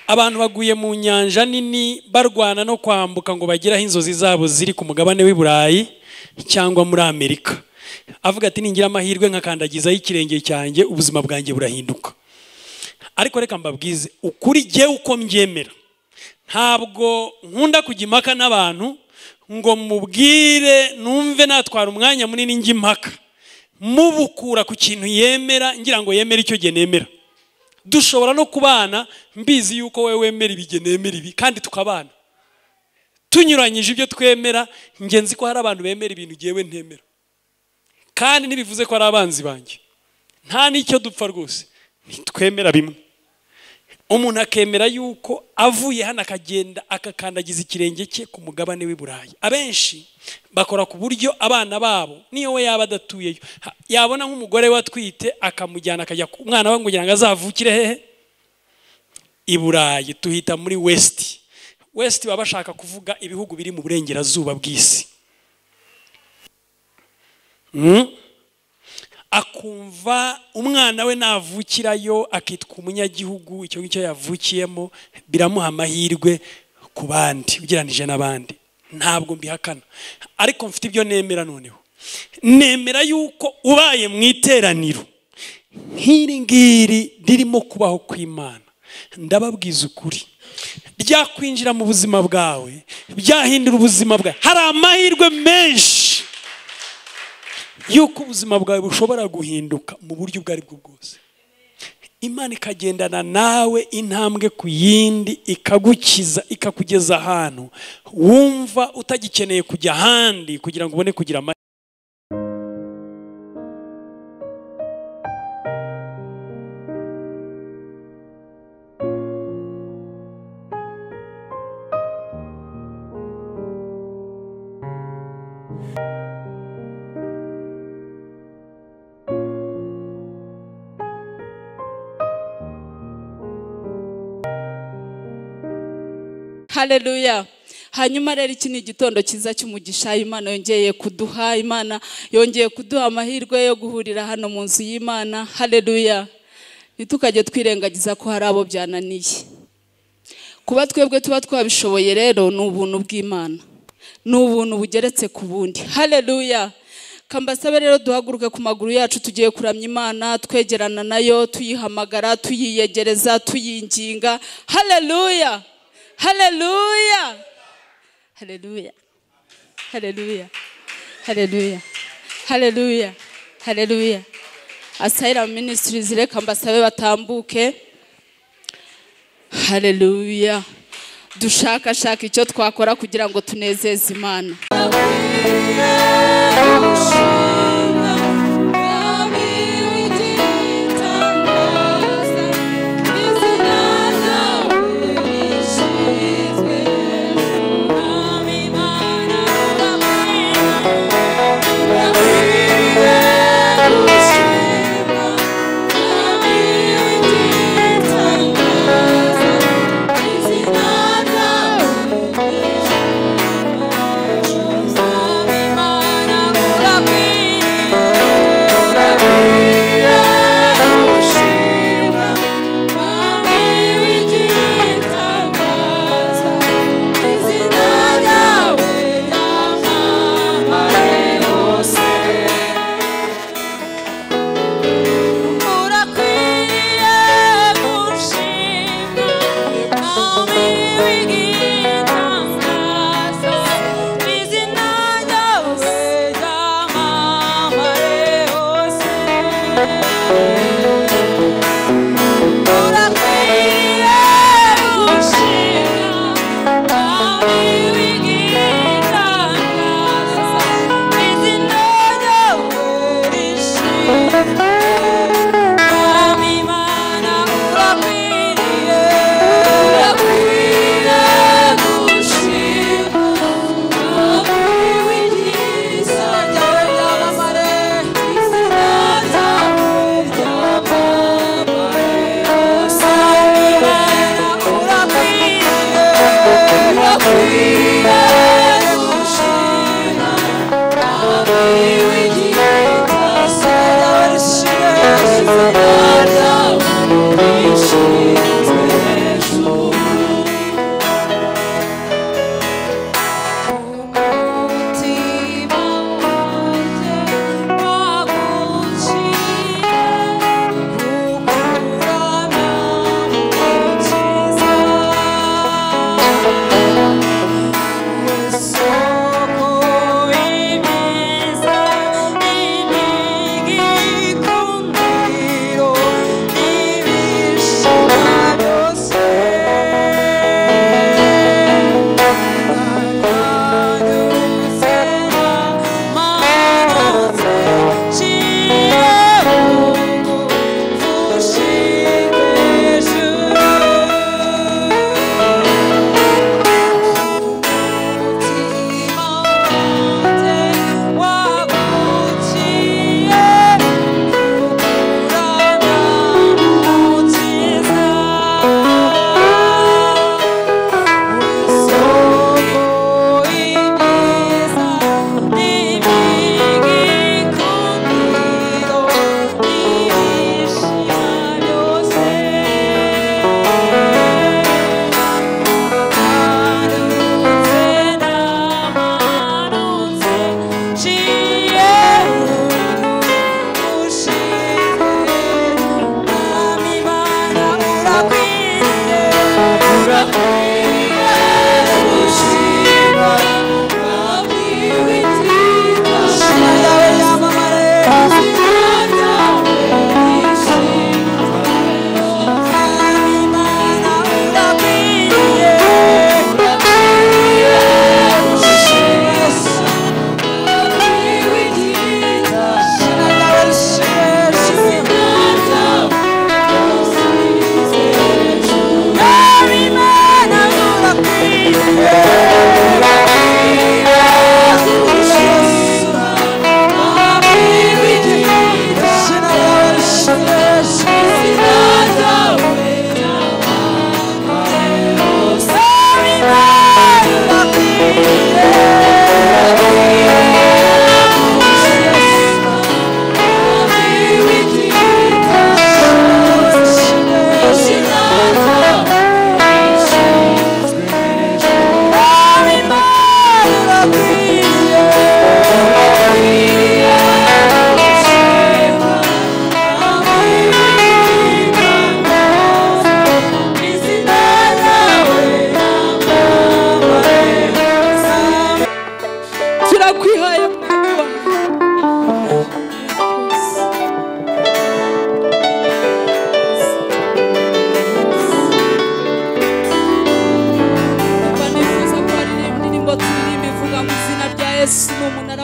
abantu baguye mu nyanja nini barwana no kwambuka ngo bageraho inzozi zabo ziri ku mugabane w'i Burayi cyangwa muri Amerika. Avuga ati ningira amahirwe nkakandagizaho ikirenge cyanjye ubuzima bwanjye burahinduka. Ariko reka mbabwize ukuri jye uko mbyemera. Ntabwo nkunda kujya impaka n'abantu ngo mubwire numve natwara umwanya munini njye impaka. Mubukura ku kintu yemera ngira ngo yemere icyo jye nemera. Dushobora no kubana mbizi yuko wewe wemera ibigenemera ibi kandi tukabana. Tunyuranyije ibyo twemera ngenzi ko hari abantu bemera ibintu giyewe ntemera. Kandi nibivuze ko ari abanzi banjye. Nta nicyo dupfa rwose. Twemera bimwe. Umuntu akemera yuko avuye hano akagenda akakandagiza ikirenge cye ku mugabane w'i Burayi. Abenshi bakora ku buryo abana babo niyo we yaba adatuyeyo yabona nk'umugore watwite akamujyana akajya ku mwana we kugira ngo azavukire hehe i Burayi. Tuhita muri West baba bashaka kuvuga ibihugu biri mu burengerazuba bw'isi. Akumva umwana we navukirayo akitwa umunyagihugu icyo ngicyo yavukiyemo biramuha amahirwe ku bandi ugeranije n'abandi. Ntabwo mbihakana ariko mfite ibyo nemera. Noneho nemera yuko ubaye mu iteraniro nk'iri ngiri ririmo kubaho kw'Imana, ndababwiza ukuri ryakwinjira mu buzima bwawe byahindura ubuzima bwawe. Hari amahirwe menshi yuko ubuzima bwawe bushobora guhinduka mu buryo ubwo ari bwo bwose. Imana ikagendana nawe intambwe ku yindi ikagukiza ikakugeza ahantu wumva utagikeneye kujya ahandi kugira ngo ubone kugira amahirwe. Haleluya. Hanyuma rero iki ni igitondo cyiza cy'umugisha Imana yongeye kuduha. Imana yongeye kuduha amahirwe yo guhurira hano mu nzu y'Imana. Haleluya. Nitukajye twirengagiza ko hari abo byananiye. Kuba twebwe tuba twabishoboye rero ni ubuntu bw'Imana. Ni ubuntu bugeretse ku bundi. Haleluya. Kambasabe rero duhaguruke ku maguru yacu tugiye kuramya Imana, twegerana nayo, tuyihamagara, tuyiyegereza, tuyinginga. Haleluya. Hallelujah. Hallelujah. Hallelujah. Hallelujah. Hallelujah. Hallelujah. Asylum Ministries reka mbasabe batambuke. Hallelujah. Dushaka icyo twakora kugira ngo tunezeze Imana.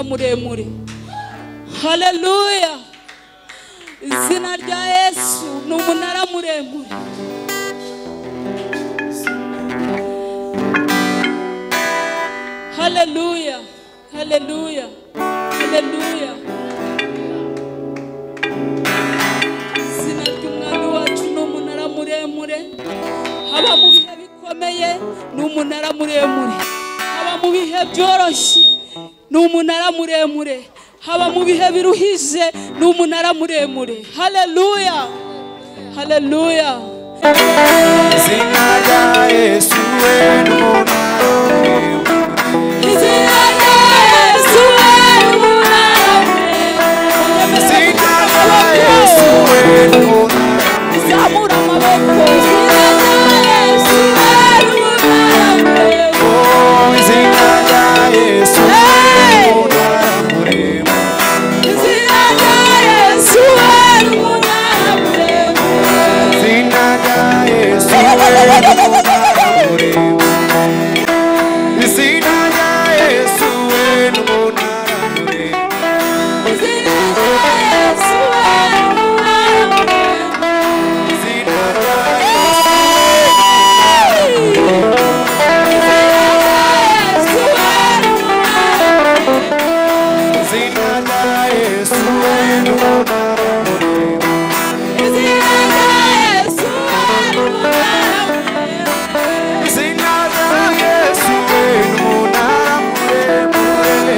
muremure. Haleluya. Izina rya Yesu ni umunara muremure. Haleluya. Haleluya. Haleluya. Izina ry'umwami wacu ni umunara muremure. Haba mu bihe bikomeye ni umunara muremure. Haba mu bihe byoroshye ni umunara muremure. Haba mu bihe biruhije ni umunara muremure. Haleluya. Haleluya. Izina rya Yesu ni umunara muremure. Izina rya Yesu ni umunara muremure. Izina rya Yesu ni umunara muremure. Zamura amaboko. Izina rya Yesu ni umunara muremure. Oh, izina rya Yesu ni umunara muremure. Izina rya Yesu ni umunara muremure. Izina rya Yesu ni umunara muremure. Izina rya Yesu ni umunara muremure. Izina rya Yesu ni umunara muremure. Izina rya Yesu ni umunara muremure. Izina rya Yesu ni umunara muremure.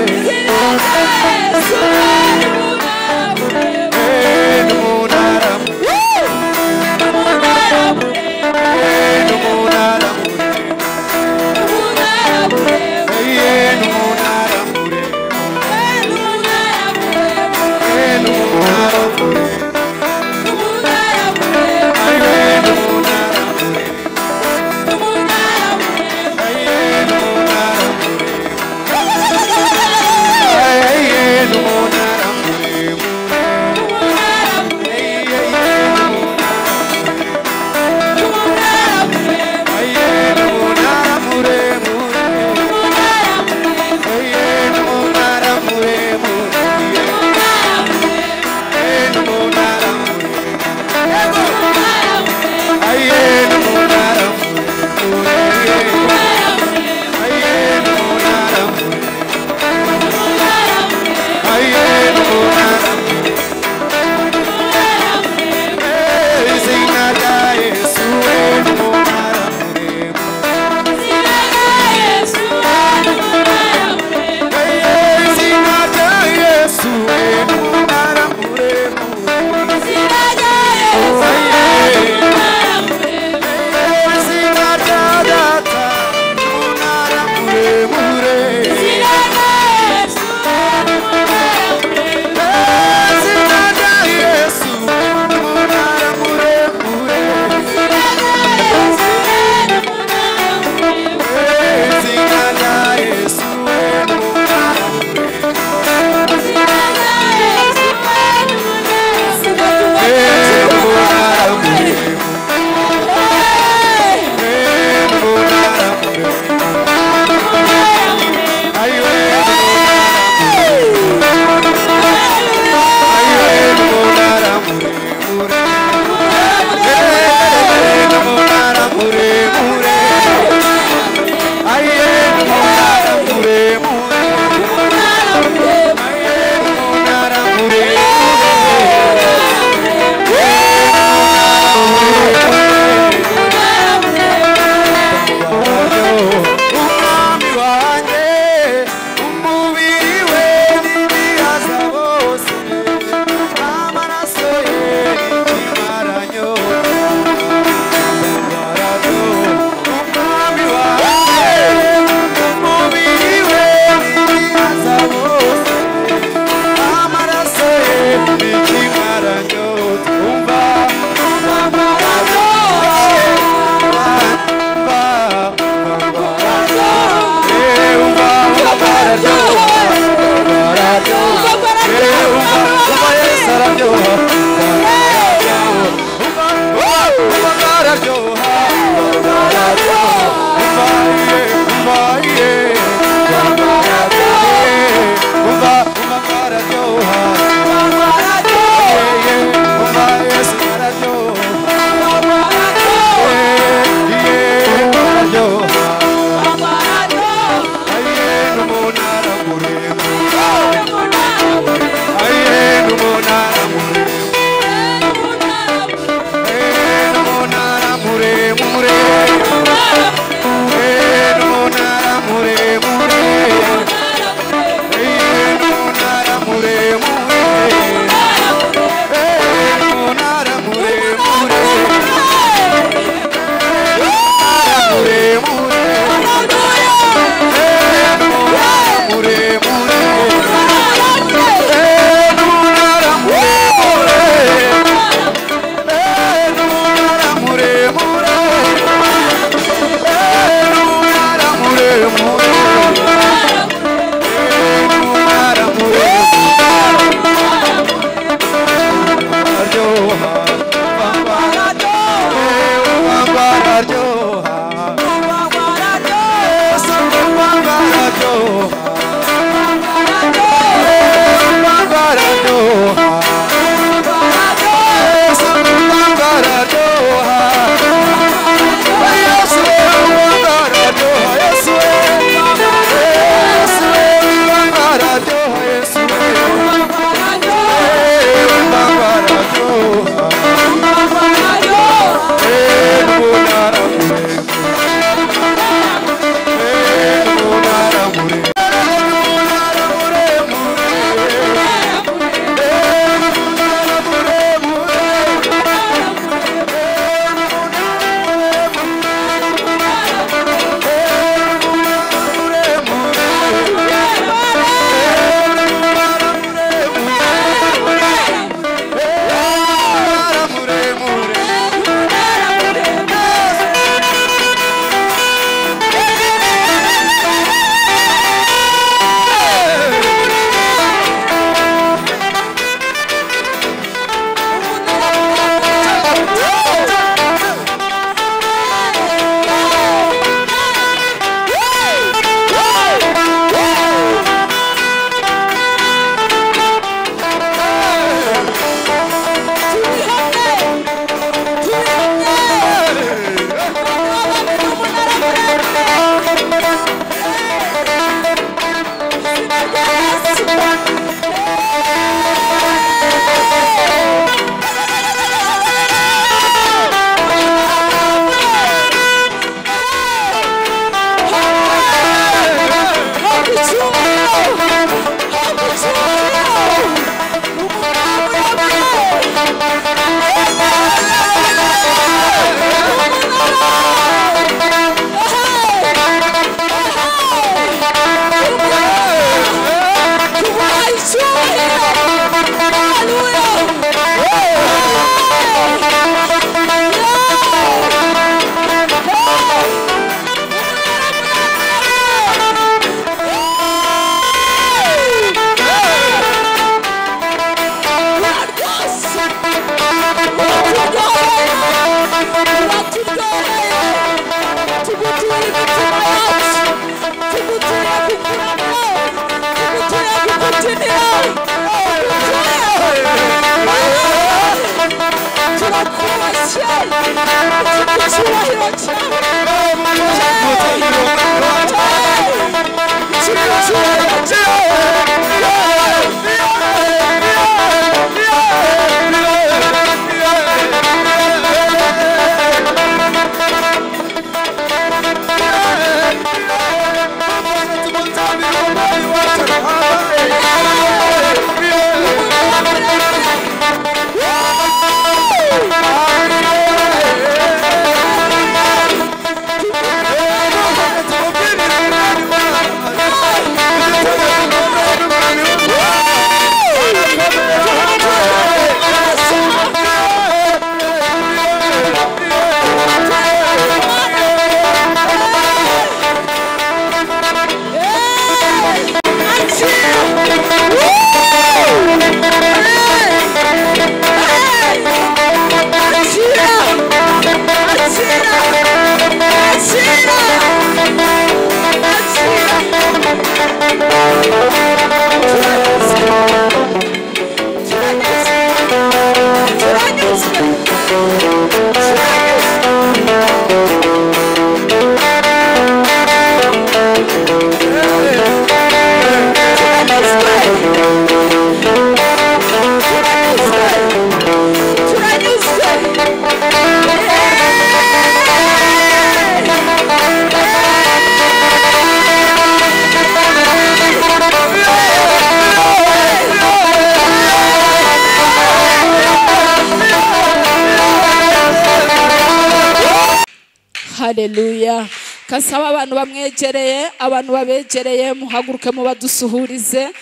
haleluya. Kasaba abantu bamwegereye, abantu babegereye, muhaguruke mubadusuhurize,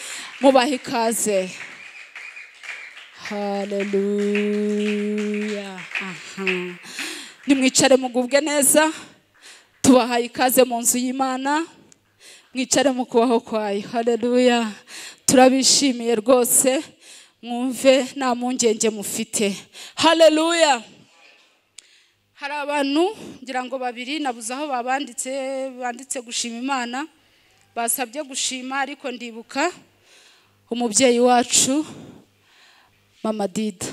mubaha ikaze. Haleluya. Nimwicare mugubwe neza, tubahaye ikaze mu nzu y'Imana, mwicare mu kubaho kwayo. Haleluya. Turabishimiye rwose, mwumve nta mpungenge mufite. Haleluya. Hari abantu ngira ngo babiri nabuze aho banditse gushima Imana, basabye gushima, ariko ndibuka umubyeyi wacu Mama Dida.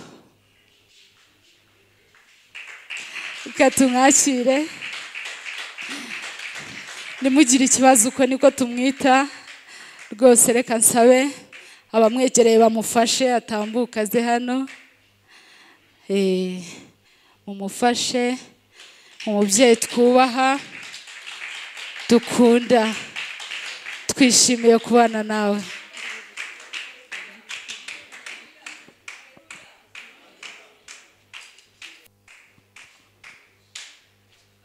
Reka tumwakire, nimugire ikibazo uko niko tumwita rwose. Reka nsabe abamwegereye bamufashe atambuka aze hano, mumufashe. Umubyeyi twubaha, dukunda, twishimiye kubana nawe.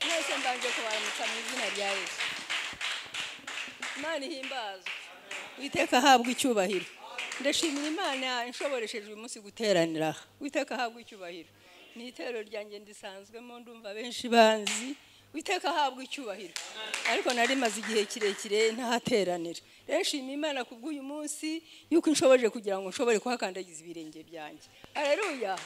Mwese mbanje kubaramutsa mu izina rya Yesu. Imana ihimbazwe, Uwiteka ahabwa icyubahiro. Ndashimira Imana inshoboresheje uyu munsi guteranira. Uwiteka ahabwa icyubahiro. Ni itero ryanjye ndisanzwemo, ndumva benshi banzi. Uwiteka ahabwa icyubahiro. Ariko nari maze igihe kirekire ntahateranira. Rero nshimira Imana kubw'uyu munsi yuko inshoboje kugira ngo nshobore kuhakandagiza ibirenge byanjye. Haleluya.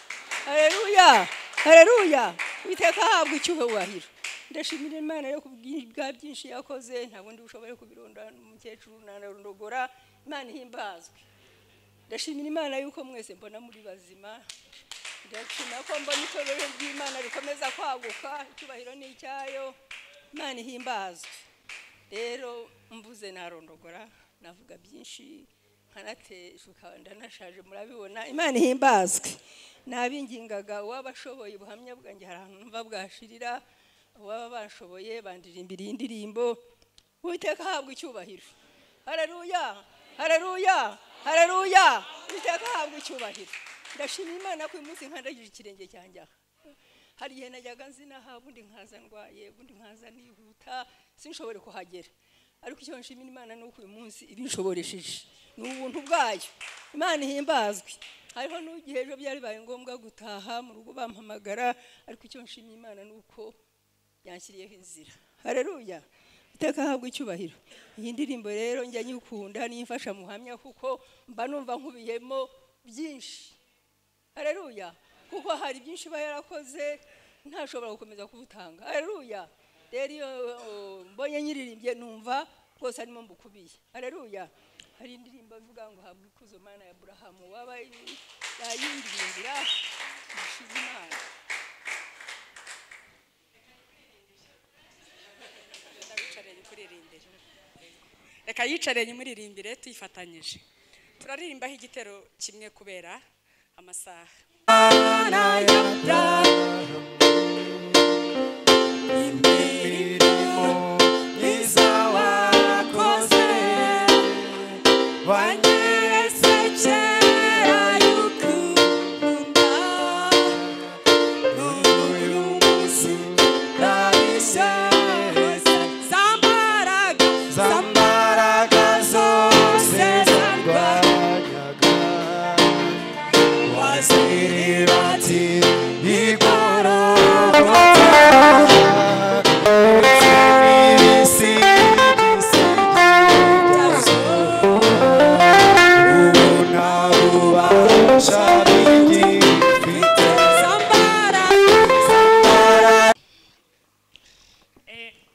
Haleluya. Haleluya. Uwiteka ahabwa icyubahiro. Ndashimira Imana yo kubw'ibwa byinshi yakoze, ntabwo ndi bushobore kubirondora n'umukecuru narondogora. Imana ihimbazwe. Ndashimira Imana yuko mwese mbona muri bazima. Ndashimira ko mbona itorero ry'Imana rikomeza kwaguka, icyubahiro ni icyayo. Imana ihimbazwe. Rero mvuze narondogora, navuga byinshi, nkanateshuka ndanashaje, murabibona. Imana ihimbazwe. Nabingingaga uwabashoboye ubuhamya bwanjye hari ahantu numva bwashirira, uwaba bashoboye bandirimbira indirimbo. Uwiteka ahabwa icyubahiro. Haleluya. Haleluya. Haleluya. Uwiteka ahabwa icyubahiro. Ndashimira Imana ko uyu munsi nkandagije ikirenge cyanjye. Hari igihe najyaga nzinaha, ubundi nkaza ndwaye, ubundi nkaza nihuta, sinshobore kuhagera. Ariko icyo nshimira Imana ni uko uyu munsi ibinshoboresheje. Ni ubuntu bwayo. Imana ihimbazwe. Hariho n'ugihe ejo byari baye ngombwa gutaha mu rugo bampamagara, ariko icyo nshimira Imana ni uko yanshyiriyeho inzira. Haleluya. Uwiteka ahabwa icyubahiro. Iyi ndirimbo rero njya nyikunda, nimfasha muhamya kuko mba numva nkubiyemo byinshi. Haleluya. Kuko hari byinshi bayarakoze ntashobora gukomeza kubutanga. Haleluya. Rero iyo mbonye nyiririmbye numva rwose arimo mbukubiye. Haleluya. Hari indirimbo ivuga ngo habwa ikuzo Mana ya Aburahamu, waba yayindirimbira ishize Imana. Reka yicaranye muririmbire tuyifatanyije. Turarimbaho igitero kimwe kubera amasaha. Imirimo myiza wakoze, wanyeretse kera y'ukunda, n'uyu munsi ndabishaka. Zambaraga zose zarwanyaga, waziribati igorogota, ibisi ubu nta bubasha bigifite.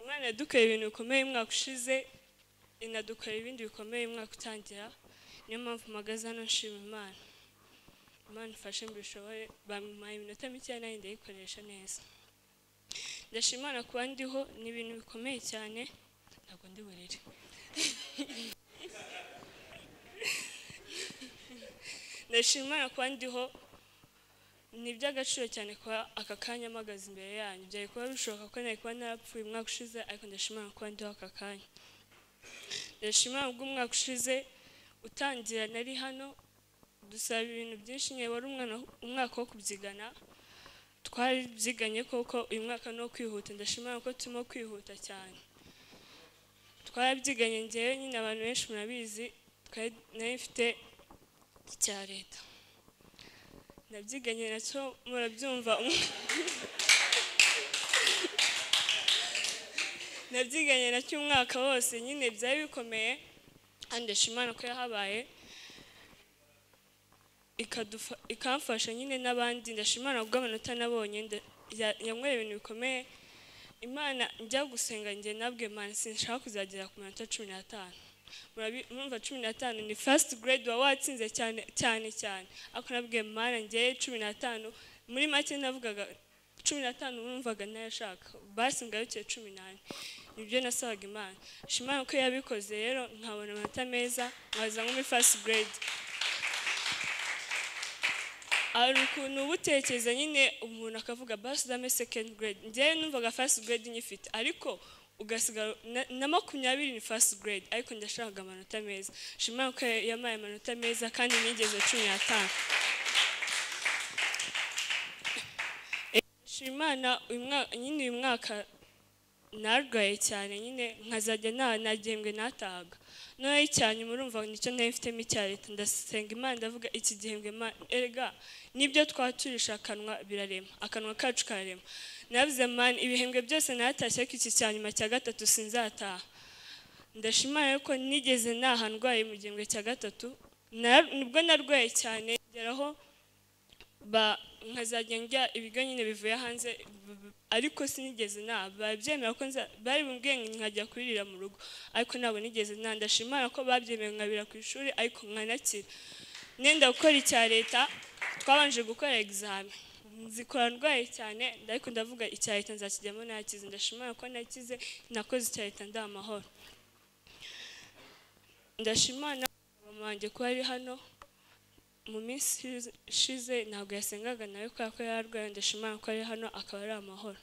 Umwana yadukoreye ibintu bikomeye umwaka ushize, inadukorera ibindi bikomeye umwaka utangira. Niyo mpamvu mpagaze hano nshima Imana. Imana ifashe mbishoboye, bamuhaye iminota mike nayo ndayikoresha neza. Ndashima Imana kuba ndiho, ni ibintu bikomeye cyane, ntabwo ndi burere. Ndashima Imana kuba ndiho, ni iby'agaciro cyane kuba aka kanya mpagaze imbere yanyu. Byari kuba bishoboka ko nari kuba narapfuye umwaka ushize, ariko ndashima Imana kuba ndiho aka kanya. Ndashima Imana bw'umwaka ushize utangira nari hano, dusaba ibintu byinshi, nyine wari umwaka wo kubyigana, twari byiganye koko uyu mwaka no kwihuta, ndashimira ko turimo kwihuta cyane. Twarabyiganye njyewe nyine, abantu benshi murabizi nari mfite icya leta, nabyiganye nacyo murabyumva. Nabyiganye nacyo umwaka wose nyine, byari bikomeye, kandi ndashimira ko yahabaye ikamfasha nyine n'abandi. Ndashimira ubwo amanota nabonye yanywera ibintu bikomeye. Imana njya gusenga njye nabwe Imana sinshaka kuzagera ku manota 15. Murumva 15 ni first grade wa watsinze cyane cyane cyane, ariko nabwe Imana njye 15 muri make navugaga 15 numvaga nayashaka, basi ngarukiye 18. Nibyo nasabaga Imana. Shimana ko yabikoze rero nkabona amanota meza, nkaza muri first grade. Ukuntu ubutekereza nyine umuntu akavuga basi dame second grade, njyewe numvaga first grade nyifite, ariko ugasigara na 20 ni first grade, ariko ndashaka amanota meza. Shimana ko yamaye amanota meza kandi nigeze 15. Shimana uyu mwaka narwaye cyane nyine, nkazajya nagembwe nataga noneho icyanye. Murumva nicyo nari mfitemo icya leta, ndasenga Imana ndavuga iki gihembwe erega nibyo twaturisha akanwa birarema, akanwa kacu karema. Navuze Imana ibihembwe byose natashye ko iki cyanyuma cya gatatu sinzataha. Ndashimira ko nigeze nahandwaye mu gihembwe cya gatatu, nibwo narwaye cyane ngeraho nkazajya njya ibigo nyine bivuye hanze, ariko sinigeze babyemera ko bari bumbwiye nkajya kuririra mu rugo, ariko ntabwo nigeze ndashimira ko babyemeye nkabira ku ishuri ariko nkanakira. Nenda gukora icya leta, twabanje gukora examen, nzikora ndwaye cyane, ariko ndavuga icya leta nzakijyamo nakize. Ndashimira ko nakize, nakoze icya leta ndamahoro. Ndashimira mama wanjye ko ari hano. Mu minsi ishize ntabwo yasengaga nawe kubera ko yararwaye. Ndashimira ko ari hano akaba ari amahoro.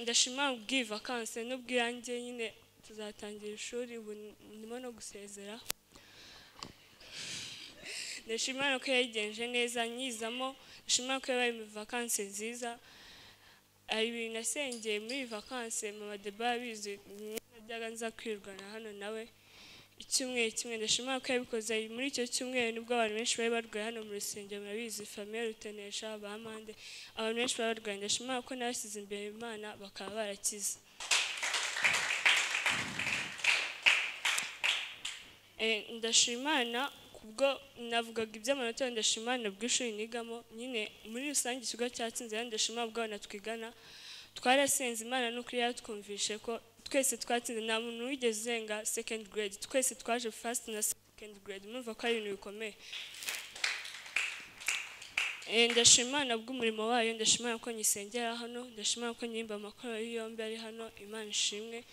Ndashimira ubwiye vacances n'ubwirange nyine tuzatangira ishuri, ubu ndimo no gusezera. Ndashimira ko yayigenje neza nyizamo. Ndashimira ko yabaye mu vacances nziza. Ari ibintu nasengeye muri vacances mama Deba bizi, najyaga nza kwirwana hano nawe icyumweru kimwe. Ndashimira ko yabikoze muri icyo cyumweru nibwo abantu benshi bari barwaye hano mu rusengero, murabizi famille rutenesha bamande, abantu benshi bari barwaye. Ndashimira ko nasize imbere Imana bakaba barakize. Ndashimana kubwo navugaga iby'amanota. Ndashimana bw'ishuri nigamo nyine muri rusange ikigo cyatsinze. Ndashimira ubwo abana twigana twarasenze Imana n'ukuri yatwumvishe ko twese twatsinze, nta muntu wigeze uzenga second grade, twese twaje first na second grade. Murumva ko ari ibintu bikomeye. Ndashimana bw'umurimo wayo. Ndashimana ko nyisengera hano. Ndashimana ko nyimba amakorali yombi ari hano. Imana ishimwe.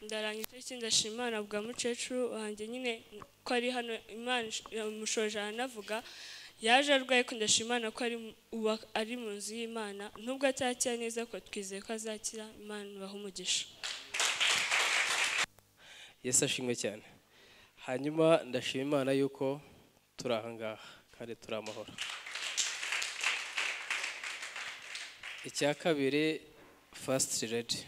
Ndarangije iki ndashimana bwa mukecuru wanjye nyine ko ari hano. Imana mushoje anavuga yaje arwaye, ko ndashimana ko ari mu nzu y'Imana, nubwo atakira neza ko twizeye ko azakira. Imana ibahe umugisha. Yesu ashimwe cyane. Hanyuma ndashima Imana yuko turi aha ngaha kandi turi amahoro. Icya kabiri, first lady.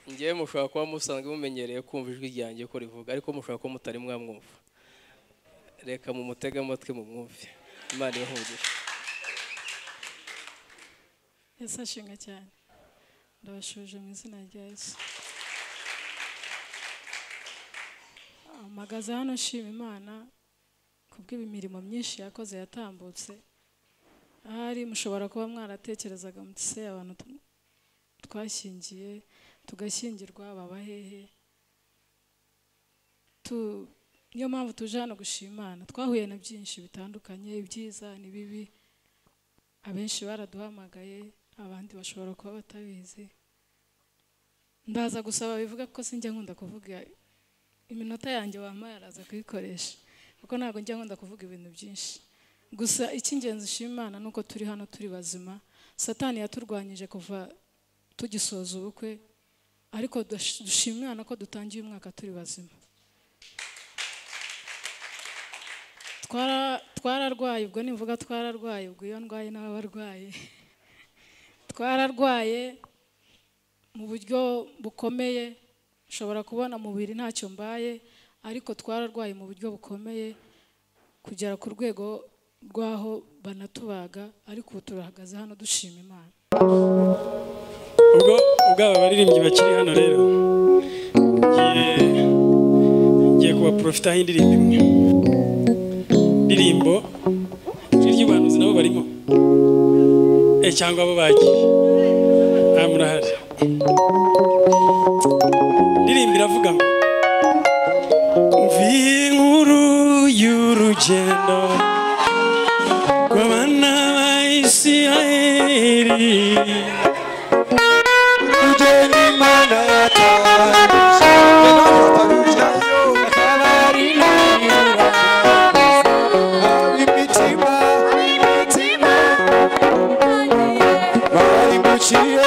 Ngewe mushobora kuba musanzwe mumenyereye kumva ijwi ryanjye ko rivuga, ariko mushobora kuba mutari mwamwumva. Reka mu mutega amatwi mu mwumve. Imana ibahe umugisha. Yesu ashimwe cyane. Ndabashuje mu izina rya Yesu. Mpagaze hano nshima Imana kubw'imirimo myinshi yakoze yatambutse. Ahari mushobora kuba mwaratekerezaga mutse abantu twashyingiye tugashyingirwa baba hehe. Niyo mpamvu tuje hano gushima Imana. Twahuye na byinshi bitandukanye, ibyiza n'ibibi. Abenshi baraduhamagaye, abandi bashobora kuba batabizi. Ndaza gusaba bivuga ko sinjya nkunda kuvuga iminota yanjye wampaye araza kuyikoresha, kuko ntabwo njya nkunda kuvuga ibintu byinshi. Gusa icy'ingenzi ushima Imana nuko turi hano turi bazima. Satani yaturwanyije kuva tugisoza ubukwe, ariko dushima Imana ko dutangiye umwaka turi bazima. Twararwaye, ubwo nivuga twararwaye, ubwo iyo ndwaye n'abarwaye. Twararwaye mu buryo bukomeye, ushobora kubona mu mubiri ntacyo mbaye, ariko twararwaye mu buryo bukomeye kugera ku rwego rwaho banatubaga, ariko ubu turahagaze hano dushima Imana. ubwo aba baririmbyi bakiri hano rero ngiye kubaprofitaho indirimbo imwe, indirimbo ry'ubuhanuzi nabo barimo cyangwa abo bagiye murahari. Indirimbo iravuga ngo mvi inkuru y'urugendo rw'abana ba Isirayeli, urugendo Imana yatangije akaba ari nanyura ab'imitima barimuciye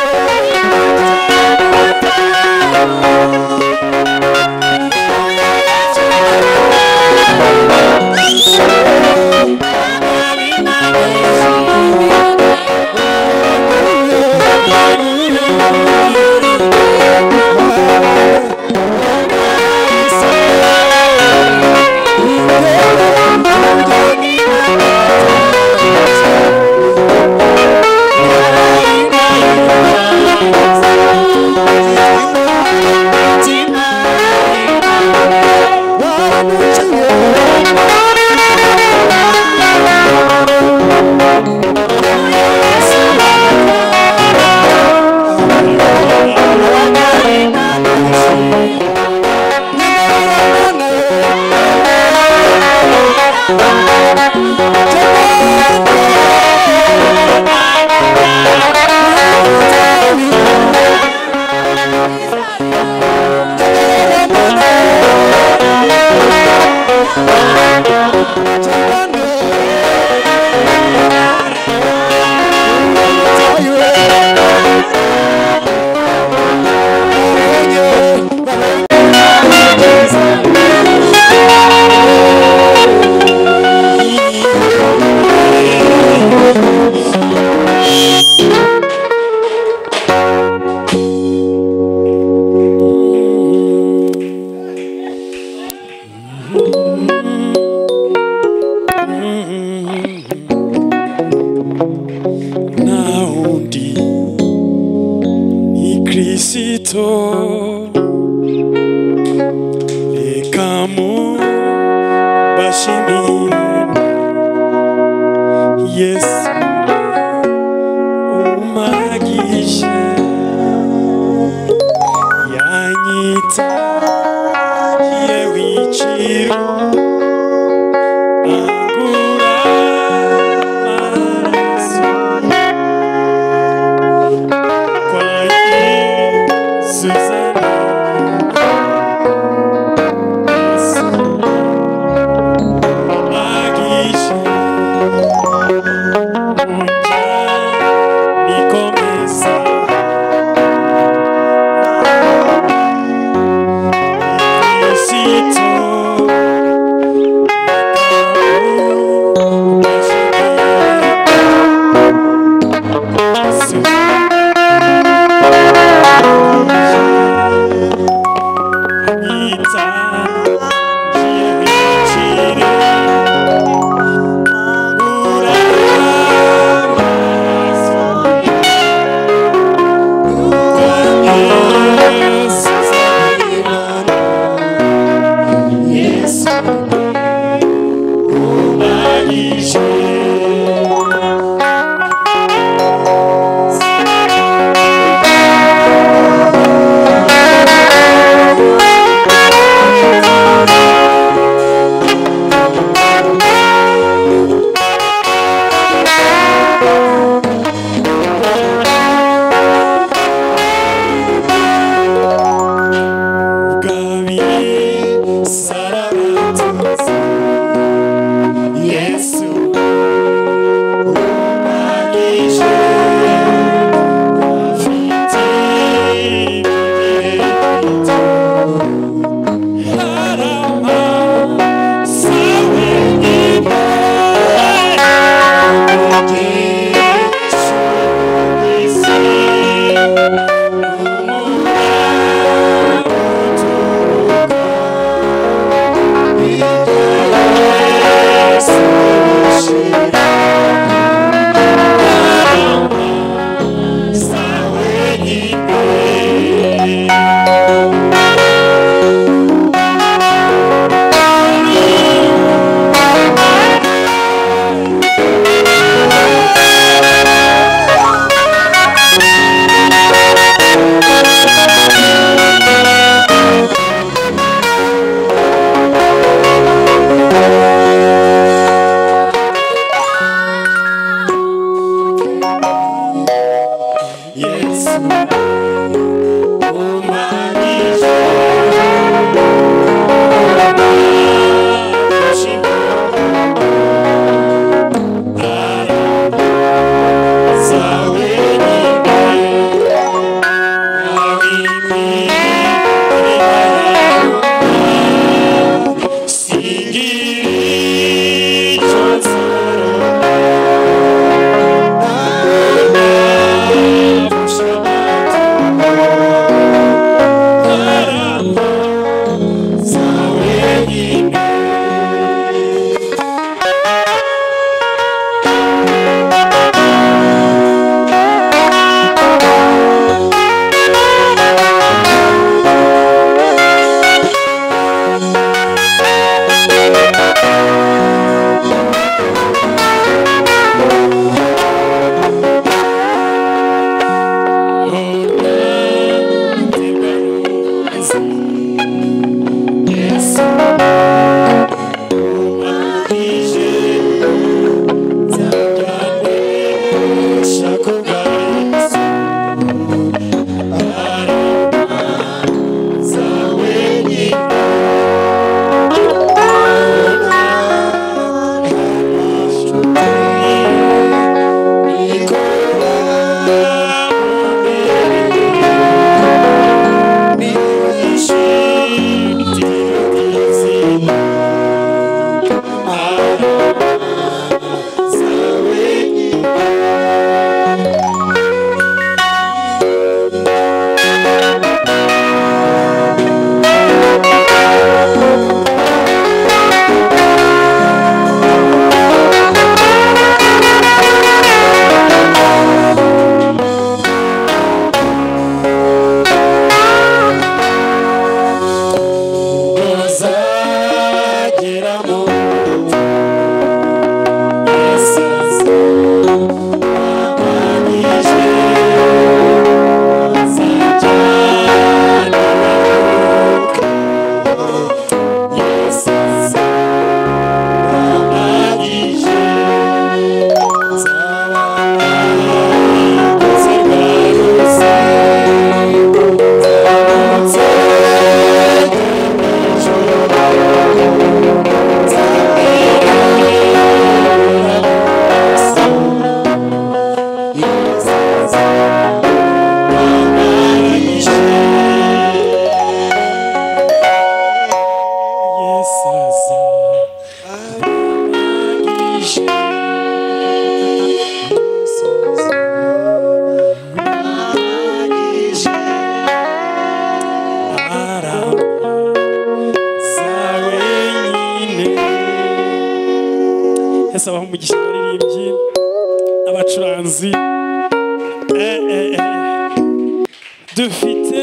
dufite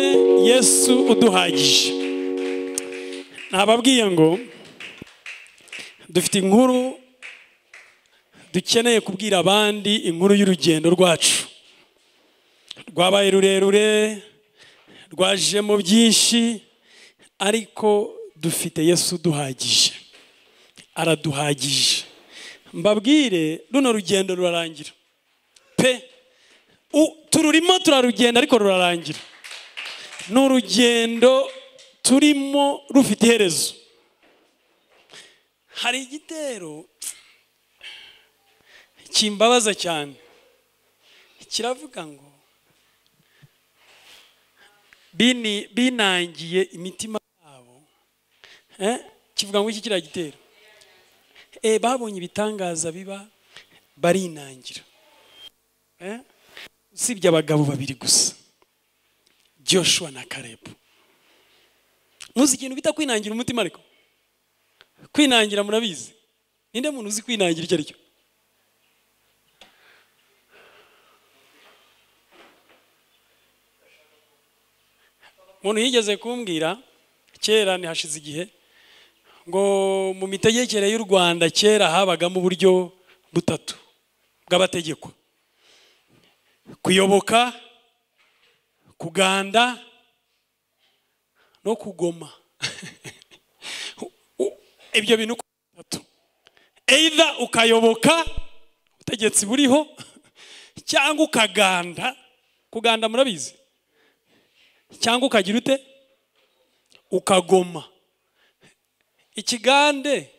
Yesu uduhagije. Nababwiye ngo dufite inkuru dukeneye kubwira abandi, inkuru y'urugendo rwacu rwabaye rurerure, rwajemo byinshi, ariko dufite Yesu uduhagije, araduhagije. Mbabwire runo rugendo rurarangira pe, tururimo turarugenda ariko rurarangira. Ni urugendo turimo rufite iherezo. Hari igitero kimbabaza cyane, kiravuga ngo binangiye imitima yabo. Kivuga ngo iki kiriya gitero, babonye ibitangaza biba barinangira. Usibye abagabo babiri gusa, Joshua na Kalebu. Muzi ikintu bita kwinangira umutima? Ariko kwinangira murabizi, ninde muntu uzi kwinangira icyo ari cyo? Umuntu yigeze kumbwira kera, ni hashize igihe, ngo mu mitegekere y'u Rwanda kera habagamo uburyo butatu bw'abategekwa: kuyoboka, kuganda no kugoma. Ibyo bintu bitatu, either ukayoboka ubutegetsi buriho, cyangwa ukaganda. Kuganda murabizi, cyangwa ukagira ute, ukagoma. Ikigande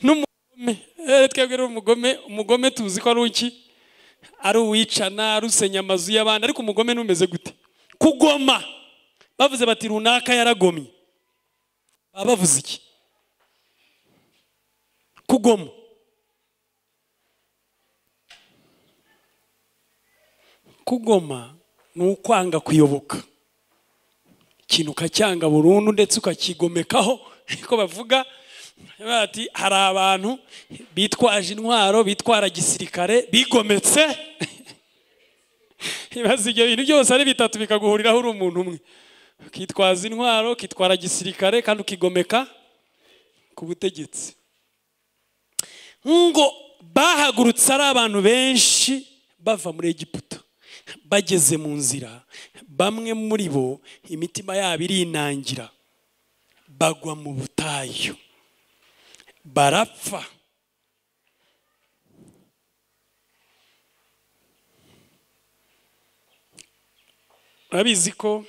n'umugome, twebwe umugome, umugome tuzi ko ari uki, ari uwicana, arusenya amazu y'abandi. Ariko umugome numeze gute? Kugoma. Bavuze bati runaka yaragomye, baba bavuze iki? Kugoma. Kugoma ni ukwanga kuyoboka ikintu, ukacyanga burundu ndetse ukakigomekaho. Ko bavuga bati hari abantu bitwaje intwaro, bitwara gisirikare, bigometse. Ibaze ibyo bintu byose ari bitatu bikaguhuriraho uri umuntu umwe, ukitwaza intwaro, ukitwara gisirikare, kandi ukigomeka ku butegetsi. Ngo bahagurutse ari abantu benshi bava muri Egiputa, bageze mu nzira, bamwe muri bo imitima yabo irinangira, bagwa mu butayu, barapfa. Urabizi ko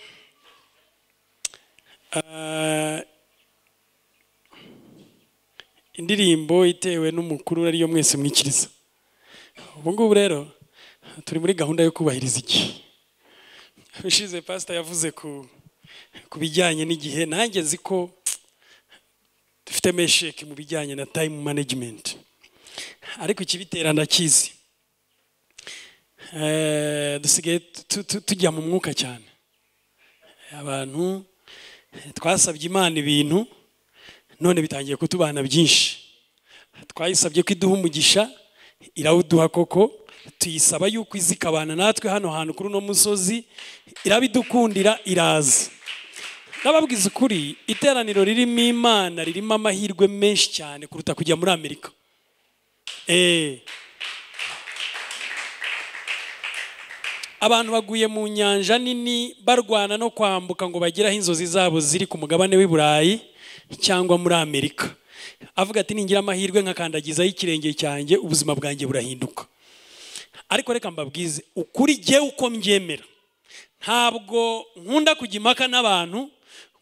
indirimbo itewe n'umukuru ariyo mwese mwikiriza. Ubu ngubu rero turi muri gahunda yo kubahiriza igihe. Ushize pastor yavuze ku bijyanye n'igihe, nanjye nzi ko dufite mesheke mu bijyanye na time management, ariko ikibitera ndakizi. Dusigaye tujya mu mwuka cyane. Abantu twasabye Imana ibintu, none bitangiye kutubana byinshi. Twayisabye ko iduha umugisha, irawuduha koko. Tuyisaba yuko izikabana natwe hano hantu kuri uno musozi, irabidukundira, iraza. Nababwiza ukuri, iteraniro ririmo Imana ririmo amahirwe menshi cyane kuruta kujya muri Amerika. Abantu baguye mu nyanja nini barwana no kwambuka ngo bageraho inzozi zabo ziri ku mugabane w'i Burayi cyangwa muri Amerika. Avuga ati ningira amahirwe nkakandagizaho ikirenge cyanjye, ubuzima bwanjye burahinduka. Ariko reka mbabwize ukuri, jye uko mbyemera, ntabwo nkunda kujya impaka n'abantu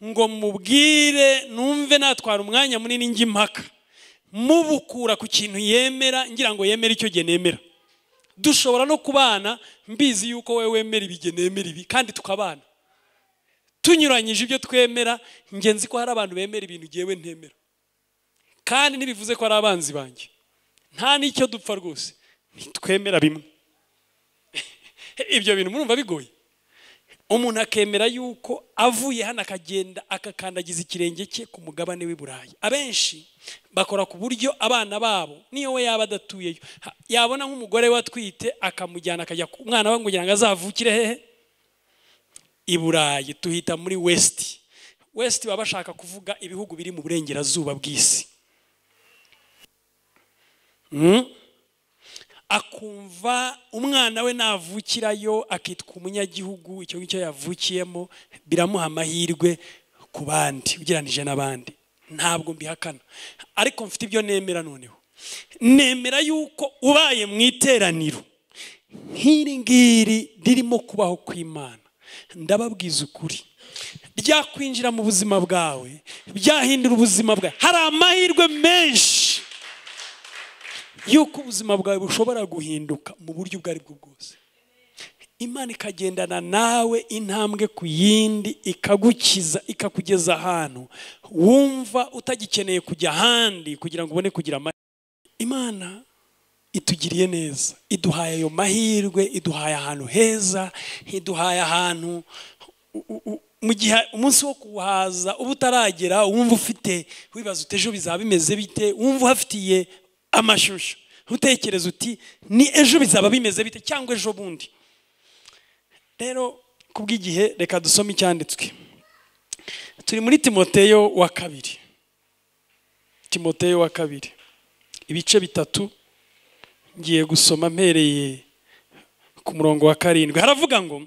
ngo mubwire numve natwara umwanya munini njye impaka, mubukura ku kintu yemera, ngira ngo yemere icyo gihe nemera. Dushobora no kubana mbizi yuko wewe wemera ibige nemera ibi, kandi tukabana tunyuranyije ibyo twemera. Ngenzi ko hari abantu bemera ibintu jewe ntemera, kandi nibivuze ko ari abanzi banjye, nta n'icyo dupfa rwose, twemera bimwe. Ibyo bintu murumva bigoye? umuntu akemera yuko avuye hano akagenda akakandagiza ikirenge cye ku mugabane w'i Burayi. Abenshi bakora ku buryo abana babo niyo we yaba adatuyeyo yabona nk'umugore watwite akamujyana akajya umwana we kugira ngo azavukire hehe i Burayi. Tuhita muri west baba bashaka kuvuga ibihugu biri mu burengerazuba bw'isi. Akumva umwana we navukirayo akitwa umunyagihugu, icyo ngicyo yavukiyemo biramuha amahirwe ku bandi ugereranije n'abandi. Ntabwo mbihakana, ariko mfite ibyo nemera. Noneho nemera yuko ubaye mu iteraniro nk'iri ngiri ririmo kubaho kw'Imana, ndababwiza ukuri, ryakwinjira mu buzima bwawe, byahindura ubuzima bwawe. Hari amahirwe menshi yuko ubuzima bwawe bushobora guhinduka mu buryo ubwo ari bwo bwose. Imana ikagendana nawe intambwe ku yindi, ikagukiza, ikakugeza ahantu wumva utagikeneye kujya ahandi kugira ngo ubone kugira amahirwe. Imana itugiriye neza, iduhaye ayo mahirwe, iduhaye ahantu heza, iduhaye ahantu mu gihe umunsi wo kuhaza uba utaragera wumva ufite wibaza utejo bizaba bimeze bite, wumva uhafitiye amashusho, utekereza uti ni ejo bizaba bimeze bite cyangwa ejo bundi. Rero kubw'igihe reka dusome icyanditswe. Turi muri Timoteyo wa kabiri, Timoteyo wa kabiri, ibice 3. Ngiye gusoma mpereye ku murongo wa 7. Haravuga ngo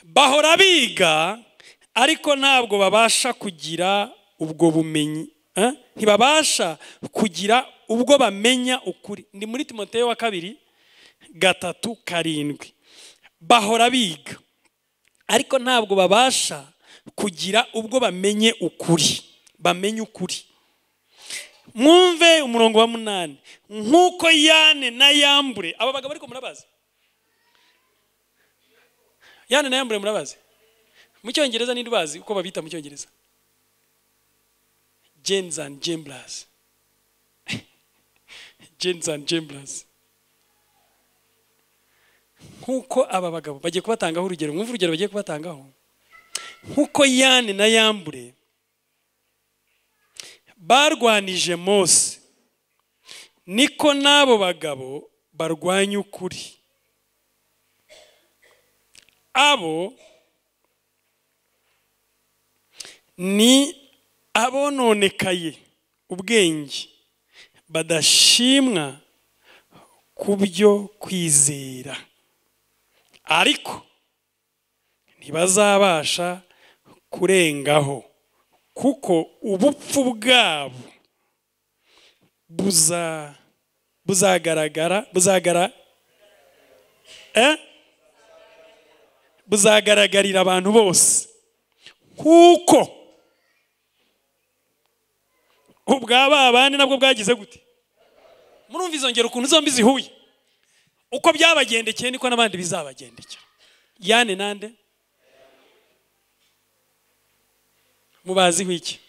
bahora biga ariko ntabwo babasha kugira ubwo bumenyi, ntibabasha kugira ubwo bamenya ukuri. Ndi muri Timoteyo wa 2:3-7. Bahora biga ariko ntabwo babasha kugira ubwo bamenye ukuri, bamenye ukuri. Mwumve umurongo wa 8. Nkuko Yane na Yambure, aba bagabo ariko murabazi Yane na Yambure, murabazi mu cyongereza ni ndubazi uko babita mu cyongereza? Janes and Jambres. Janes and Jambres. Nkuko aba bagabo bagiye kubatangaho urugero, mwumva urugero bagiye kubatangaho. Nkuko Yane na Yambure barwanije Mose, niko nabo bagabo barwanya ukuri. Abo ni abononekaye ubwenge, badashimwa ku byo kwizera, ariko ntibazabasha kurengaho, kuko ubupfu bwabo buzagaragarira abantu bose, kuko ubwaba abandi nabwo bwagize gute. Murumva izo ngero ukuntu zombi zihuye, uko byabagendekeye niko n'abandi bizabagendekera. Yane nande mubaziho iki?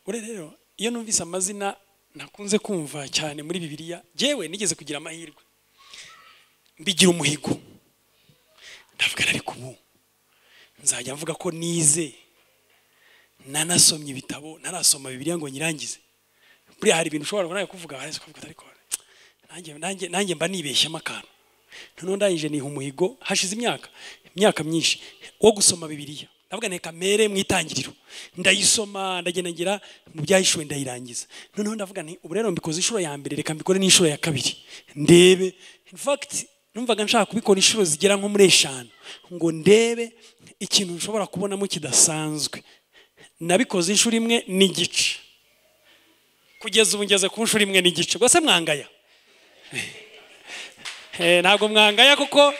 Rero iyo numvise amazina nakunze kumva cyane muri Bibiliya, jewe nigeze kugira amahirwe mbigira umuhigo, ndavuga ariko ubu nzajya mvuga ko nize nanasomye ibitabo, narasoma Bibiliya ngo nyirangize. Buriya hari ibintu ushobora nawe kuvuga ariko nanjye mba nibeshyemo akantu. Noneho ndangije niha umuhigo hashize imyaka myinshi wo gusoma Bibiliya. Ndavuga neka mere mu itangiriro ndayisoma, ndagenda ngira mu byahishuwe ndayirangiza. Noneho ndavuga nti ubu rero mbikoze inshuro ya mbere, reka mbikore n'inshuro ya kabiri ndebe. In fact numvaga nshaka kubikora inshuro zigera nko muri 5 ngo ndebe ikintu nshobora kubonamo kidasanzwe. Nabikoze inshuro imwe n'igice, kugeza ubu ngeze ku nshuro imwe n'igice. Gose mwangaya? Ntabwo mwangaya, kuko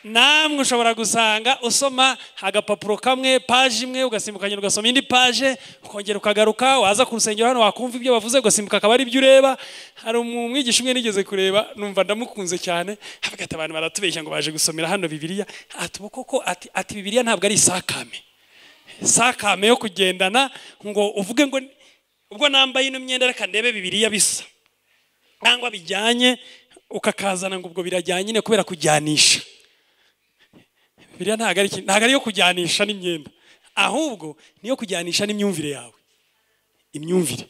namwe ushobora gusanga usoma agapapuro kamwe page imwe ugasimbukanya ugasoma indi page ukongera ukagaruka, waza ku rusengero hano wakumva ibyo bavuze ugasimbuka akaba ari ibyo ureba. Hari umwigisha umwe nigeze kureba numva ndamukunze cyane, avuga ati abantu baratubeshya ngo baje gusomera hano Bibiliya. Ati koko ati Bibiliya ntabwo ari sakame yo kugendana ngo uvuge ngo ubwo nambaye ino myenda reka ndebe Bibiliya bisa, cyangwa bijyanye ukakazana ngo ubwo birajyanye ne kubera kujyanisha. biriya ntabwo ari yo kujyanisha n'imyenda, ahubwo niyo kujyanisha n'imyumvire yawe. Imyumvire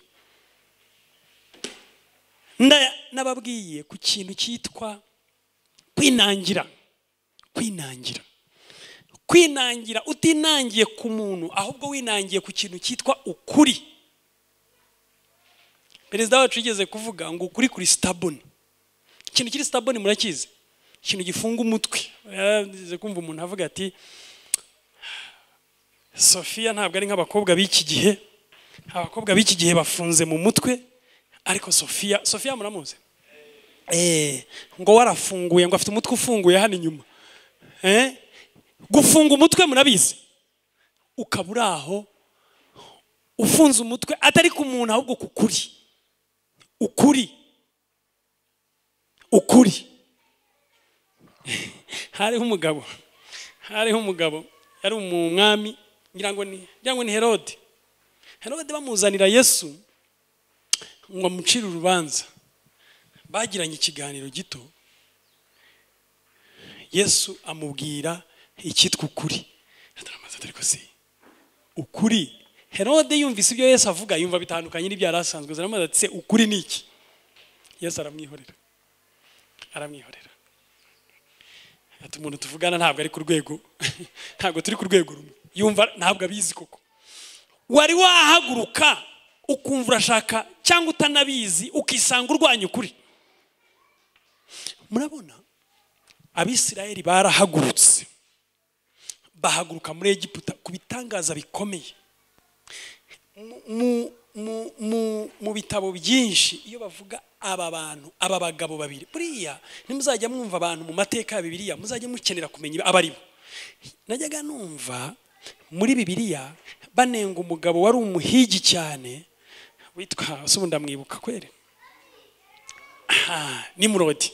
nababwiye ku kintu cyitwa kwinangira. Kwinangira utinangiye ku muntu, ahubwo winangiye ku kintu cyitwa ukuri. Perezida wacu yigeze kuvuga ngo ukuri kuri stubborn. Ikintu kiri stubborn murakizi, ikintu gifunga umutwe. Yigeze kumva umuntu avuga ati Sofia ntabwo ari nk'abakobwa b'iki gihe. Abakobwa b'iki gihe bafunze mu mutwe, ariko Sofia muramuzi? Ngo warafunguye, ngo afite umutwe ufunguye hano inyuma. Gufunga umutwe murabizi, ukabura aho ufunze umutwe atari ku muntu ahubwo ku kuri. Ukuri. Hariho umugabo yari umwami, ngira ngo ni Herode. Herode bamuzanira Yesu ngo amucire urubanza. Bagiranye ikiganiro gito, Yesu amubwira icyitwa ukuri. Ariko se ukuri, Herode yumvise ibyo Yesu avuga yumva bitandukanye n'ibyo yari asanzwe. Aramaze ati se ukuri ni iki? Yesu aramwihorera. Ati umuntu tuvugana ntabwo ari ku rwego, ntabwo turi ku rwego rumwe. Yumva ntabwo abizi koko. Wari wahaguruka ukumva urashaka cyangwa utanabizi ukisanga urwanya ukuri. Murabona Abisirayeli barahagurutse, bahaguruka muri Egiputa ku bitangaza bikomeye. Mu bitabo byinshi iyo bavuga aba bantu, aba bagabo babiri, buriya nimuzajya mwumva abantu mu mateka ya Bibiliya muzajya mukenera kumenya abari bo. Najyaga numva muri Bibiliya banenga umugabo wari umuhigi cyane witwa ndamwibuka kwere, Nimurodi.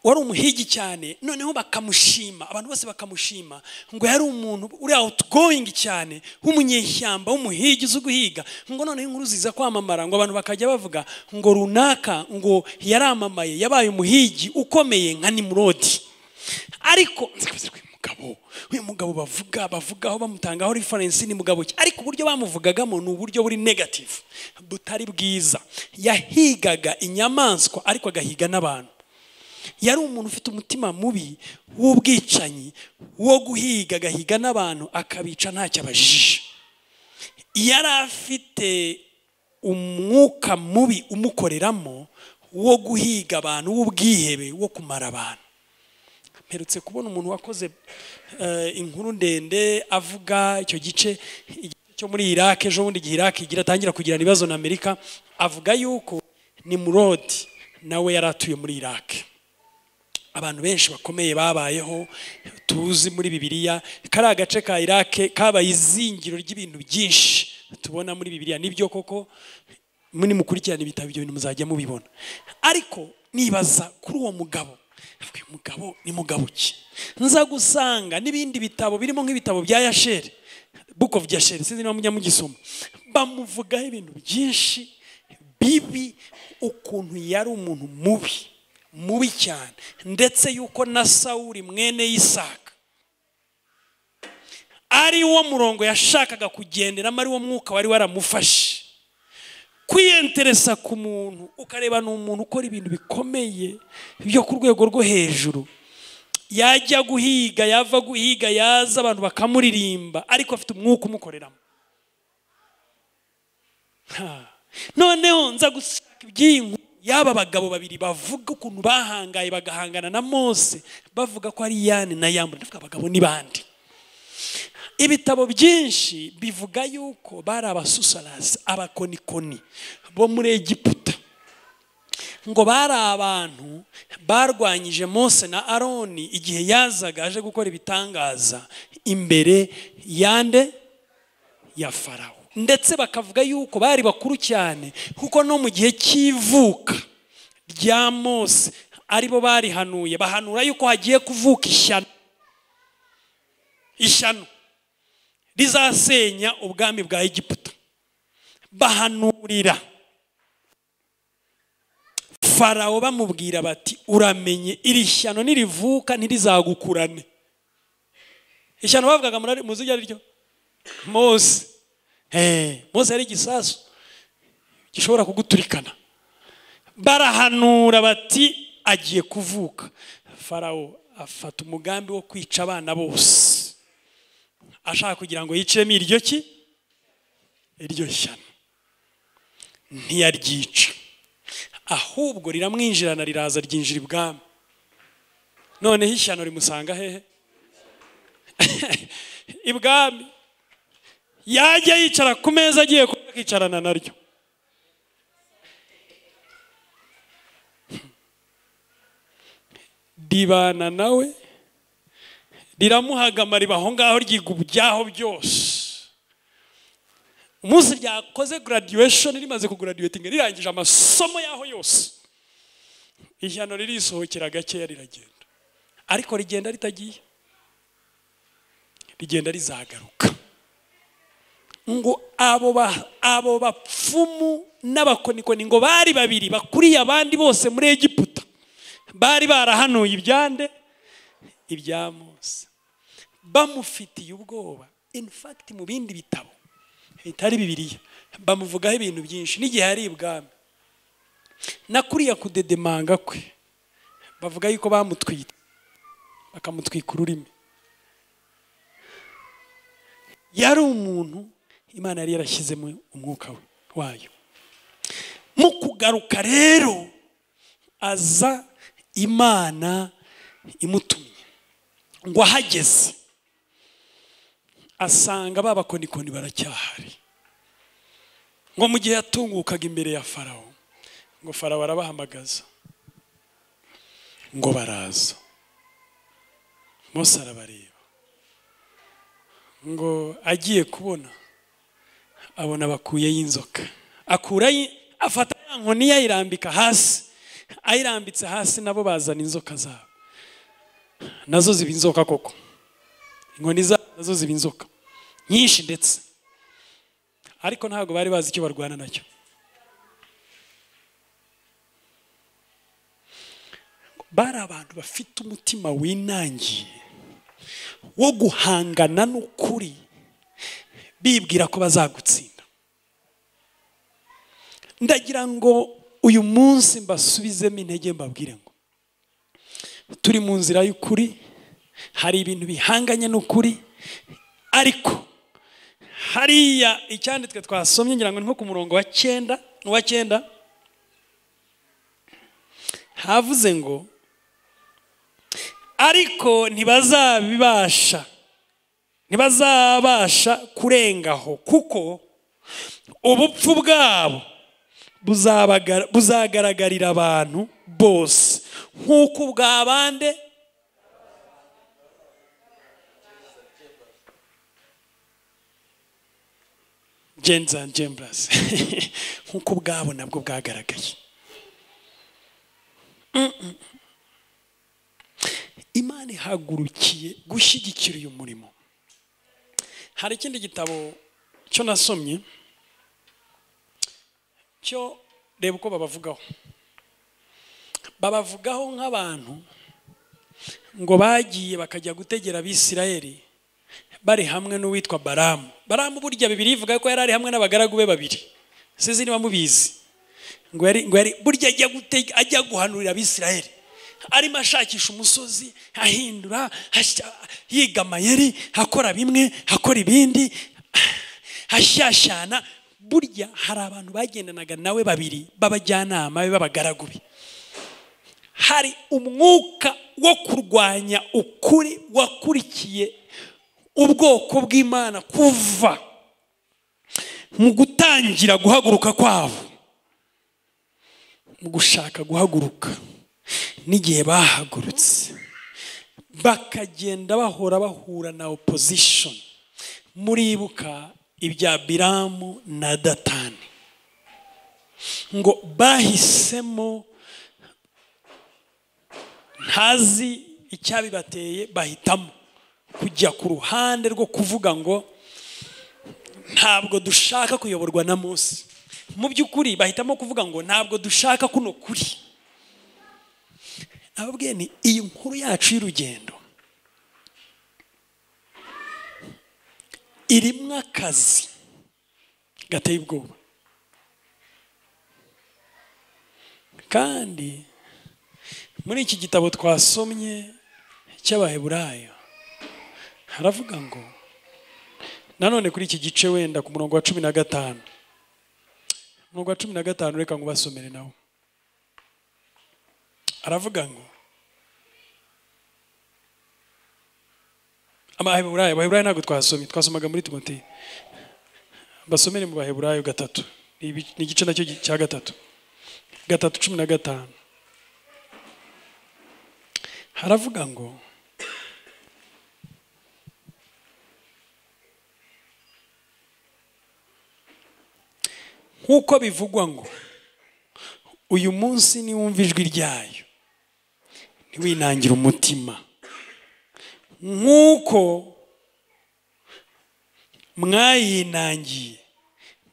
Wari umuhigi cyane, noneho bakamushima, abantu bose bakamushima ngo yari umuntu uri outgoing cyane, w'umunyeshyamba, w'umuhigi uzi guhiga. Ngo noneho inkuru ziza kwamamara, ngo abantu bakajya bavuga ngo runaka ngo yaramamaye, yabaye umuhigi ukomeye nka Nimurodi. Ariko uyu mugabo bavugaho bamutangaho reference ni mugabo ki, ariko uburyo bamuvugagamo ni uburyo buri negative, butari bwiza. Yahigaga inyamaswa ariko agahiga n'abantu. Yari umuntu ufite umutima mubi w'ubwicanyi, wo guhiga agahiga n'abantu akabica ntacyo abajije. Yari afite umwuka mubi umukoreramo wo guhiga abantu, w'ubwihebe, wo kumara abantu. Mperutse kubona umuntu wakoze inkuru ndende avuga icyo gice cyo muri Iraq, ejo bundi igihe Iraq atangira kugira ibibazo na Amerika, avuga yuko Nimurodi nawe yari atuye muri Iraq. Abantu benshi bakomeye babayeho tuzi muri Bibiliya. Kari agace ka Iraq kabaye izingiro ry'ibintu byinshi tubona muri Bibiliya. Nibyo koko, muri mukurikirana ibitabo ibyo bintu muzajya mubibona. Ariko nibaza kuri uwo mugabo, uyu mugabo ni mugabo ki? Nza gusanga n'ibindi bitabo birimo nk'ibitabo bya Yasheri, Book of Yasheri, sinzi niba mujya mugisoma, bamuvugaho ibintu byinshi bibi, ukuntu yari umuntu mubi cyane, ndetse yuko na Sawuli mwene Isaka ari wo murongo yashakaga kugenderamo, ari wo mwuka wari waramufashe. Kwiyenteresa ku muntu ukareba n'umuntu ukora ibintu bikomeye byo ku rwego rwo hejuru, yajya guhiga, yava guhiga, yaza abantu bakamuririmba, ariko afite umwuka umukoreramo. Noneho nza gusaka iby'inkuru y'aba bagabo babiri bavuga ukuntu bahangaye bagahangana na Mose, bavuga ko ari Yane na Yambure. Ndavuga abagabo ni bandi? Ibitabo byinshi bivuga yuko bari abasusarasi, abakonikoni bo muri Egiputa. Ngo bari abantu barwanyije Mose na Aroni igihe yazaga aje gukora ibitangaza imbere yande ya Farawo. Ndetse bakavuga yuko bari bakuru cyane, kuko no mu gihe cy'ivuka rya Mose aribo bari hanuye, bahanura yuko hagiye kuvuka ishyano rizasenya ubwami bwa Egiputa. Bahanurira Farawo bamubwira bati uramenye iri shyano nirivuka ntirizagukurane. ishyano bavugaga muzi iryo ari ryo Mose. Mose yari igisasu gishobora kuguturikana. Barahanura bati agiye kuvuka. Farawo afata umugambi wo kwica abana bose, ashaka kugira ngo yiciremo iryo ki, iryo shyano. Ntiyaryica, ahubwo riramwinjirana riraza ryinjira ibwami. Noneho ishyano rimusanga hehe? Ibwami. Yajya yicara ku meza agiye kwicarana naryo. Dibana nawe riramuhagama ribaho ngaho ryigubyaho byose. Umunsi ryakoze graduation rimaze kugraduatinga rirangije amasomo yaho yose, ishyano ririsohokera gakeya riragenda. Ariko rigenda ritagiye, rigenda rizagaruka. Ngo abo bapfumu n'abakonikoni ngo bari babiri bakuriye abandi bose muri Egiputa, bari barahanuye ibyande ibya Mose, bamufitiye ubwoba. In fact mu bindi bitabo bitari Bibiliya bamuvugaho ibintu byinshi. N'igihe hari ibwami nakuriya kudedemanga kwe, bavuga yuko bamutwita bakamutwika ururimi. Yari umuntu Imana yari yarashyizemo umwuka wayo. Mu kugaruka rero aza Imana imutumye, ngo ahageze asanga babakonikoni baracyahari. Ngo mu gihe yatungukaga imbere ya Farawo, ngo Farawo arabahamagaza ngo baraza. Mose arabareba, ngo agiye kubona abona bakuyeho inzoka. Afata ya nkoni yayirambika hasi, ayirambitse hasi nabo bazana inzoka zabo. Nazo ziba inzoka koko, inkoni zabo nazo ziba inzoka nyinshi ndetse, ariko ntabwo bari bazi icyo barwana nacyo. Bari abantu bafite umutima winangiye wo guhangana n'ukuri, bibwira ko bazagutsinda. Ndagira ngo uyu munsi mbasubizemo intege, mbabwire ngo turi mu nzira y'ukuri, hari ibintu bihanganye n'ukuri, ariko hariya icyanditswe twasomye ngira ngo ni nko ku murongo wa 9 havuze ngo ariko ntibazabasha kurengaho, kuko ubupfu bwabo buzagaragarira abantu bose nk'uko ubwabande Gens and Jambres nk'uko ubwabo nabwo bwagaragaye. Imana ihagurukiye gushyigikira uyu murimo. Hari ikindi gitabo cyo nasomye cyo reba uko babavugaho nk'abantu ngo bagiye bakajya gutegera Abisirayeli bari hamwe n'uwitwa Balamu. Balamu burya Bibiliya ivuga ko yari ari hamwe n'abagaragu be babiri, sizi niba mubizi. Ngo yari burya ajya guhanurira Abisirayeli, arimo ashakisha umusozi, ahindura, yiga amayeri, akora bimwe, akora ibindi, ashyashyana. Burya hari abantu bagendanaga nawe babiri b'abajyanama be b'abagaragu be. Hari umwuka wo kurwanya ukuri wakurikiye ubwoko bw'Imana kuva mu gutangira guhaguruka kwabo, mu gushaka guhaguruka n'igihe bahagurutse, bakagenda bahura na opposition. Muribuka ibya Biramu na Datani, ngo bahisemo, ntazi icyabibateye, bahitamo kujya ku ruhande rwo kuvuga ngo ntabwo dushaka kuyoborwa na Mose. Mu by'ukuri bahitamo kuvuga ngo ntabwo dushaka kuno kuri. Ababwiye ni iyi nkuru yacu y'urugendo irimo akazi gateye ubwoba. Kandi muri iki gitabo twasomye cy'Abaheburayo haravuga ngo, nanone kuri iki gice wenda ku murongo wa 15, umurongo wa 15 reka ngo basomere nawo. Aravuga ngo Abaheburayo ntabwo twasomye, twasomaga muri Timoteyo. Basomere mu Baheburayo 3, ni igice nacyo cya 3:15. Haravuga ngo nk'uko bivugwa ngo uyu munsi niwumva ijwi ryayo ntiwinangire umutima, nk'uko mwayinangiye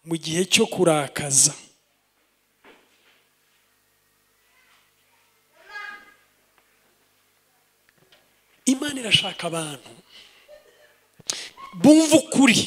mu gihe cyo kurakaza. Imana irashaka abantu bumva ukuri.